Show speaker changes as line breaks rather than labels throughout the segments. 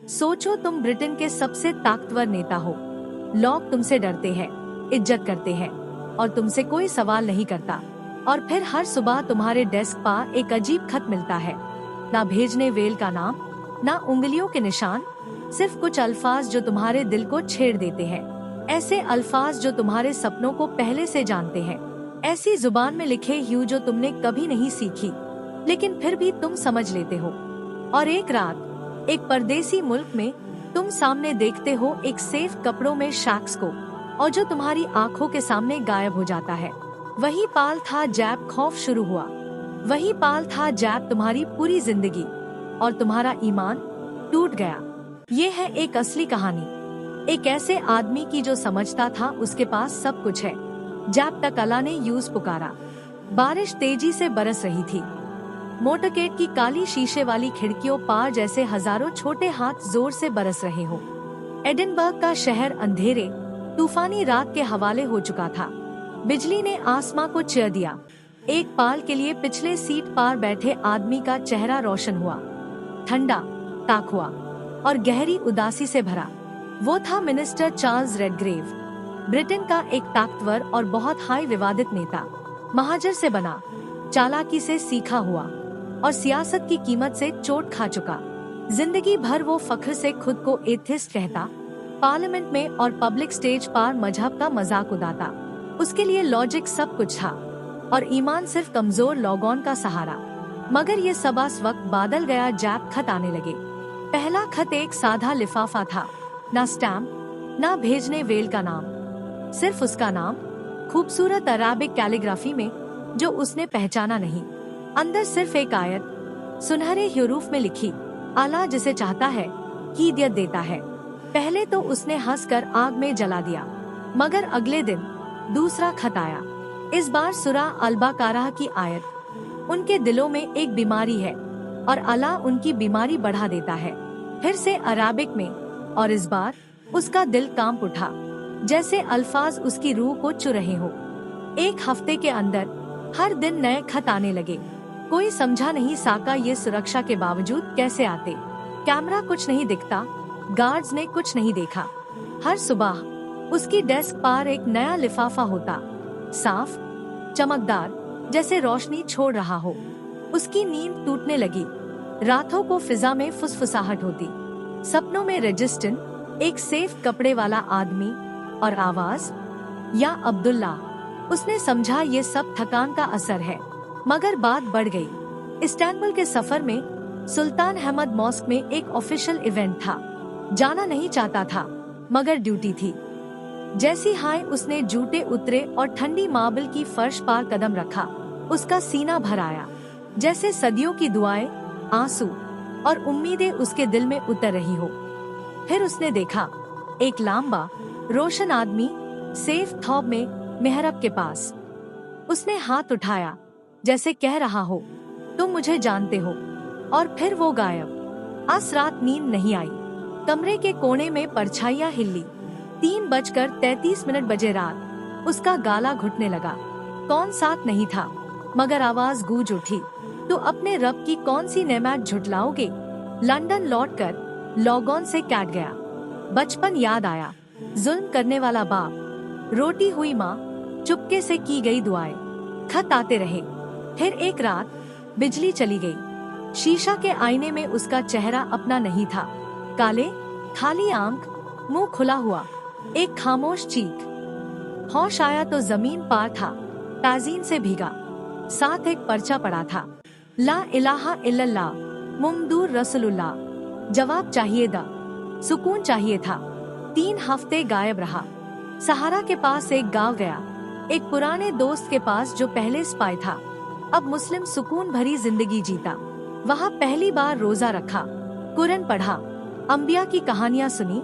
सोचो, तुम ब्रिटेन के सबसे ताकतवर नेता हो। लोग तुमसे डरते हैं, इज्जत करते हैं और तुमसे कोई सवाल नहीं करता। और फिर हर सुबह तुम्हारे डेस्क पर एक अजीब खत मिलता है। ना भेजने वेल का नाम, ना उंगलियों के निशान, सिर्फ कुछ अल्फाज जो तुम्हारे दिल को छेड़ देते हैं। ऐसे अल्फाज जो तुम्हारे सपनों को पहले से जानते हैं। ऐसी जुबान में लिखे ह्यू जो तुमने कभी नहीं सीखी, लेकिन फिर भी तुम समझ लेते हो। और एक रात एक परदेसी मुल्क में तुम सामने देखते हो एक सेफ कपड़ों में शख्स को, और जो तुम्हारी आंखों के सामने गायब हो जाता है। वही पाल था जैब खौफ शुरू हुआ। वही पाल था जैब तुम्हारी पूरी जिंदगी, और तुम्हारा ईमान टूट गया। ये है एक असली कहानी, एक ऐसे आदमी की जो समझता था उसके पास सब कुछ है, जब तक अल्लाह ने यूज पुकारा। बारिश तेजी से बरस रही थी। मोटरकेट की काली शीशे वाली खिड़कियों पार जैसे हजारों छोटे हाथ जोर से बरस रहे हो। एडिनबर्ग का शहर अंधेरे तूफानी रात के हवाले हो चुका था। बिजली ने आसमां को चीर दिया। एक पाल के लिए पिछले सीट पार बैठे आदमी का चेहरा रोशन हुआ, ठंडा, ताक हुआ और गहरी उदासी से भरा। वो था मिनिस्टर चार्ल्स रेडग्रेव, ब्रिटेन का एक ताकतवर और बहुत हाई विवादित नेता। महाजर से बना, चालाकी से सीखा हुआ और सियासत की कीमत से चोट खा चुका। जिंदगी भर वो फख्र से खुद को एथिस्ट कहता, पार्लियामेंट में और पब्लिक स्टेज पर मजहब का मजाक उड़ाता। उसके लिए लॉजिक सब कुछ था और ईमान सिर्फ कमजोर लोगों का सहारा। मगर ये सब इस वक्त बादल गया जब खत आने लगे। पहला खत एक सादा लिफाफा था, ना स्टैम्प, ना भेजने वेल का नाम, सिर्फ उसका नाम, खूबसूरत अराबिक कैलीग्राफी में जो उसने पहचाना नहीं। अंदर सिर्फ एक आयत, सुनहरे हरूफ में लिखी, अल्लाह जिसे चाहता है हिदायत देता है। पहले तो उसने हंसकर आग में जला दिया, मगर अगले दिन दूसरा खत आया। इस बार सुरा अल-बकरा की आयत, उनके दिलों में एक बीमारी है और अल्लाह उनकी बीमारी बढ़ा देता है। फिर से अराबिक में, और इस बार उसका दिल कांप उठा, जैसे अल्फाज उसकी रूह को चु रहे हो। एक हफ्ते के अंदर हर दिन नए खत आने लगे। कोई समझा नहीं सका ये सुरक्षा के बावजूद कैसे आते। कैमरा कुछ नहीं दिखता, गार्ड्स ने कुछ नहीं देखा। हर सुबह उसकी डेस्क पर एक नया लिफाफा होता, साफ, चमकदार, जैसे रोशनी छोड़ रहा हो। उसकी नींद टूटने लगी। रातों को फिजा में फुसफुसाहट होती, सपनों में रजिस्टन, एक सेफ कपड़े वाला आदमी और आवाज, या अब्दुल्ला। उसने समझा ये सब थकान का असर है, मगर बात बढ़ गई। इस्तांबुल के सफर में सुल्तान अहमद मॉस्क में एक ऑफिशियल इवेंट था। जाना नहीं चाहता था, मगर ड्यूटी थी। जैसी हाय उसने जूते उतरे और ठंडी मार्बल की फर्श पर कदम रखा, उसका सीना भर आया, जैसे सदियों की दुआएं, आंसू और उम्मीदें उसके दिल में उतर रही हो। फिर उसने देखा एक लंबा रोशन आदमी सेफ थॉब में मेहरब के पास। उसने हाथ उठाया, जैसे कह रहा हो, तुम मुझे जानते हो। और फिर वो गायब। आज रात नींद नहीं आई। कमरे के कोने में परछाइयां हिली। 3:33 बजे रात। उसका गाला घुटने लगा। कौन साथ नहीं था, मगर आवाज गूंज उठी, तो अपने रब की कौन सी नेमत झुटलाओगे। लंदन लौटकर लॉगॉन से कैट गया। बचपन याद आया, जुल्म करने वाला बाप, रोटी हुई माँ, चुपके से की गई दुआएं। खत आते रहे। फिर एक रात बिजली चली गई। शीशा के आईने में उसका चेहरा अपना नहीं था। काले, खाली आंख, मुंह खुला हुआ, एक खामोश चीख। होश आया तो जमीन पार था, ताजीन से भीगा। साथ एक पर्चा पड़ा था, ला इलाहा इल्लल्लाह मुहम्मदुर रसूलुल्लाह। जवाब चाहिए था, सुकून चाहिए था। 3 हफ्ते गायब रहा। सहारा के पास एक गांव गया, एक पुराने दोस्त के पास जो पहले स्पाई था, अब मुस्लिम सुकून भरी जिंदगी जीता। वहाँ पहली बार रोजा रखा, कुरान पढ़ा, अंबिया की कहानियाँ सुनी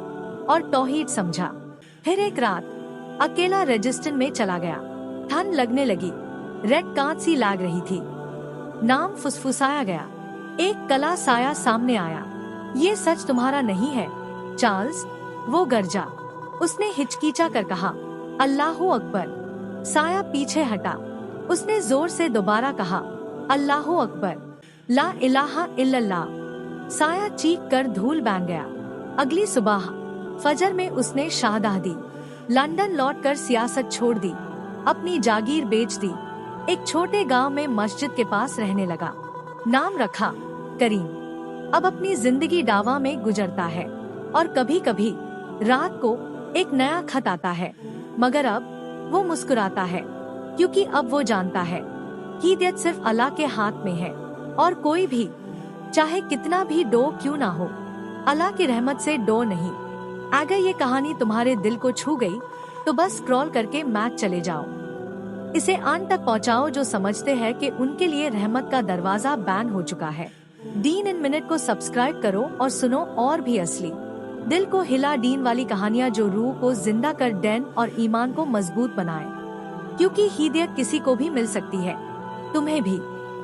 और तौहीद समझा। फिर एक रात अकेला रजिस्टन में चला गया। ठंड लगने लगी, रेड कांच सी लाग रही थी। नाम फुसफुसाया गया। एक कला साया सामने आया। ये सच तुम्हारा नहीं है चार्ल्स, वो गरजा। उसने हिचकिचा कर कहा, अल्लाहू अकबर। साया पीछे हटा। उसने जोर से दोबारा कहा, अल्लाहू अकबर, ला इलाहा इल्लल्लाह। साया चीख कर धूल बन गया। अगली सुबह फजर में उसने शाहदाह दी, लंदन लौटकर सियासत छोड़ दी, अपनी जागीर बेच दी, एक छोटे गांव में मस्जिद के पास रहने लगा। नाम रखा करीम। अब अपनी जिंदगी दावा में गुजरता है और कभी कभी रात को एक नया खत आता है, मगर अब वो मुस्कुराता है क्योंकि अब वो जानता है हिदायत सिर्फ अल्लाह के हाथ में है और कोई भी चाहे कितना भी डो क्यों ना हो, अल्लाह की रहमत से डो नहीं। अगर ये कहानी तुम्हारे दिल को छू गई तो बस स्क्रॉल करके मैच चले जाओ, इसे अंत तक पहुंचाओ जो समझते हैं कि उनके लिए रहमत का दरवाजा बैन हो चुका है। डीन इन मिनट को सब्सक्राइब करो और सुनो और भी असली दिल को हिला डीन वाली कहानियाँ जो रूह को जिंदा कर डैन और ईमान को मजबूत बनाए, क्योंकि हिदायत किसी को भी मिल सकती है, तुम्हें भी।